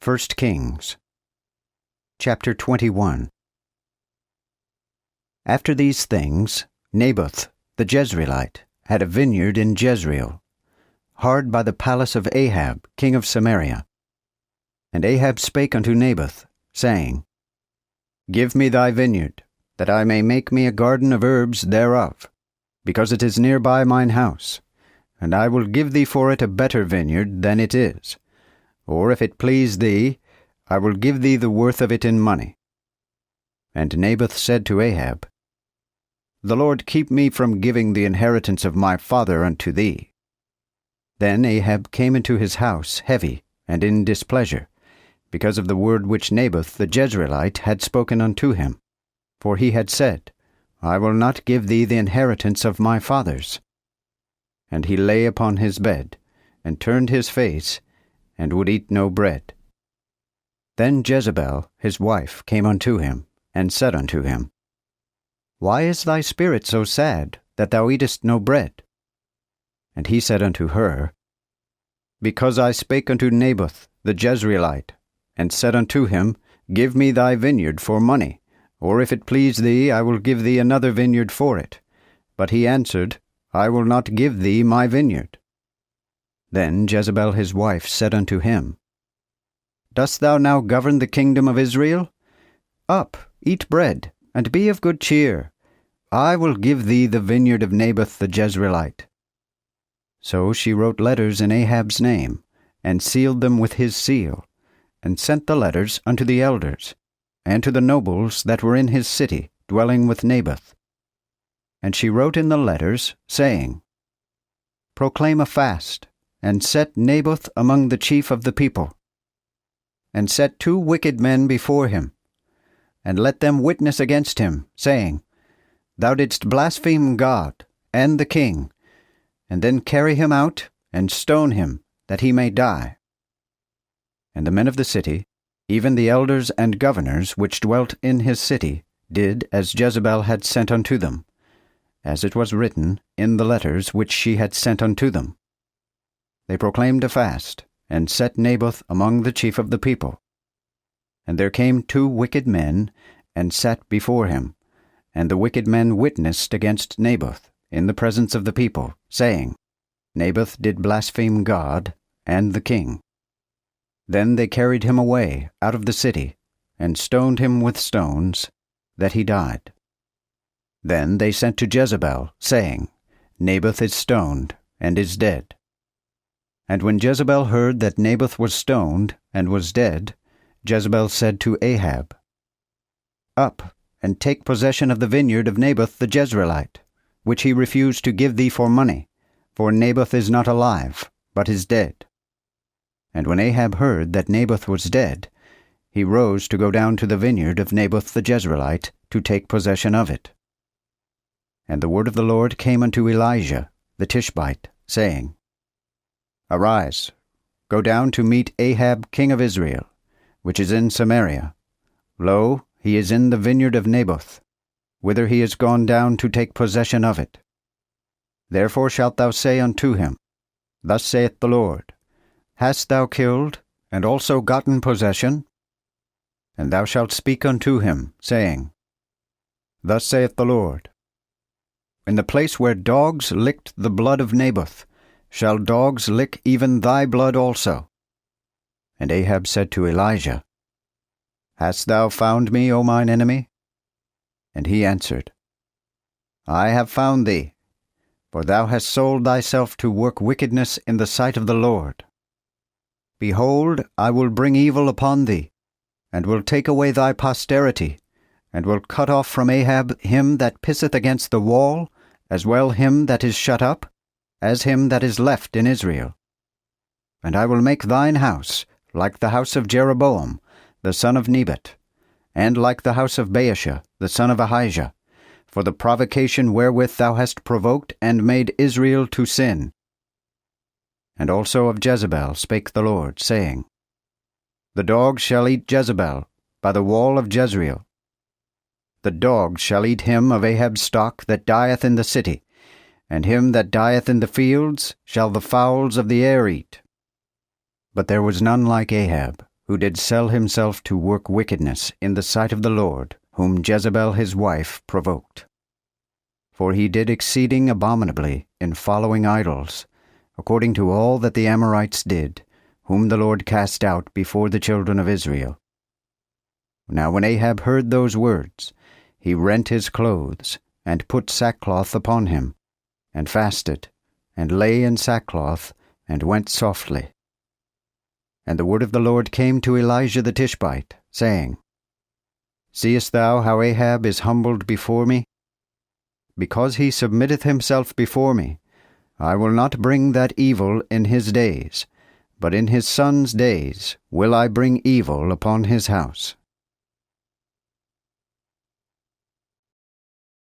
1 Kings chapter 21. After these things, Naboth the Jezreelite had a vineyard in Jezreel, hard by the palace of Ahab king of Samaria. And Ahab spake unto Naboth, saying, Give me thy vineyard, that I may make me a garden of herbs thereof, because it is near by mine house, and I will give thee for it a better vineyard than it is. Or if it please thee, I will give thee the worth of it in money. And Naboth said to Ahab, The Lord keep me from giving the inheritance of my father unto thee. Then Ahab came into his house heavy and in displeasure, because of the word which Naboth the Jezreelite had spoken unto him. For he had said, I will not give thee the inheritance of my fathers. And he lay upon his bed, and turned his face, and would eat no bread. Then Jezebel his wife came unto him, and said unto him, Why is thy spirit so sad, that thou eatest no bread? And he said unto her, Because I spake unto Naboth the Jezreelite, and said unto him, Give me thy vineyard for money, or if it please thee, I will give thee another vineyard for it. But he answered, I will not give thee my vineyard. Then Jezebel his wife said unto him, Dost thou now govern the kingdom of Israel? Up, eat bread, and be of good cheer. I will give thee the vineyard of Naboth the Jezreelite. So she wrote letters in Ahab's name, and sealed them with his seal, and sent the letters unto the elders, and to the nobles that were in his city, dwelling with Naboth. And she wrote in the letters, saying, Proclaim a fast, and set Naboth among the chief of the people, and set 2 wicked men before him, and let them witness against him, saying, Thou didst blaspheme God and the king, and then carry him out, and stone him, that he may die. And the men of the city, even the elders and governors which dwelt in his city, did as Jezebel had sent unto them, as it was written in the letters which she had sent unto them. They proclaimed a fast, and set Naboth among the chief of the people. And there came 2 wicked men, and sat before him, and the wicked men witnessed against Naboth in the presence of the people, saying, Naboth did blaspheme God and the king. Then they carried him away out of the city, and stoned him with stones, that he died. Then they sent to Jezebel, saying, Naboth is stoned, and is dead. And when Jezebel heard that Naboth was stoned, and was dead, Jezebel said to Ahab, Up, and take possession of the vineyard of Naboth the Jezreelite, which he refused to give thee for money, for Naboth is not alive, but is dead. And when Ahab heard that Naboth was dead, he rose to go down to the vineyard of Naboth the Jezreelite, to take possession of it. And the word of the Lord came unto Elijah the Tishbite, saying, Arise, go down to meet Ahab king of Israel, which is in Samaria. Lo, he is in the vineyard of Naboth, whither he is gone down to take possession of it. Therefore shalt thou say unto him, Thus saith the Lord, Hast thou killed, and also gotten possession? And thou shalt speak unto him, saying, Thus saith the Lord, In the place where dogs licked the blood of Naboth, shall dogs lick even thy blood also. And Ahab said to Elijah, Hast thou found me, O mine enemy? And he answered, I have found thee, for thou hast sold thyself to work wickedness in the sight of the Lord. Behold, I will bring evil upon thee, and will take away thy posterity, and will cut off from Ahab him that pisseth against the wall, as well him that is shut up, as him that is left in Israel. And I will make thine house like the house of Jeroboam, the son of Nebat, and like the house of Baasha, the son of Ahijah, for the provocation wherewith thou hast provoked and made Israel to sin. And also of Jezebel spake the Lord, saying, The dogs shall eat Jezebel by the wall of Jezreel. The dogs shall eat him of Ahab's stock that dieth in the city, and him that dieth in the fields shall the fowls of the air eat. But there was none like Ahab, who did sell himself to work wickedness in the sight of the Lord, whom Jezebel his wife provoked. For he did exceeding abominably in following idols, according to all that the Amorites did, whom the Lord cast out before the children of Israel. Now when Ahab heard those words, he rent his clothes, and put sackcloth upon him, and fasted, and lay in sackcloth, and went softly. And the word of the Lord came to Elijah the Tishbite, saying, Seest thou how Ahab is humbled before me? Because he submitteth himself before me, I will not bring that evil in his days, but in his son's days will I bring evil upon his house.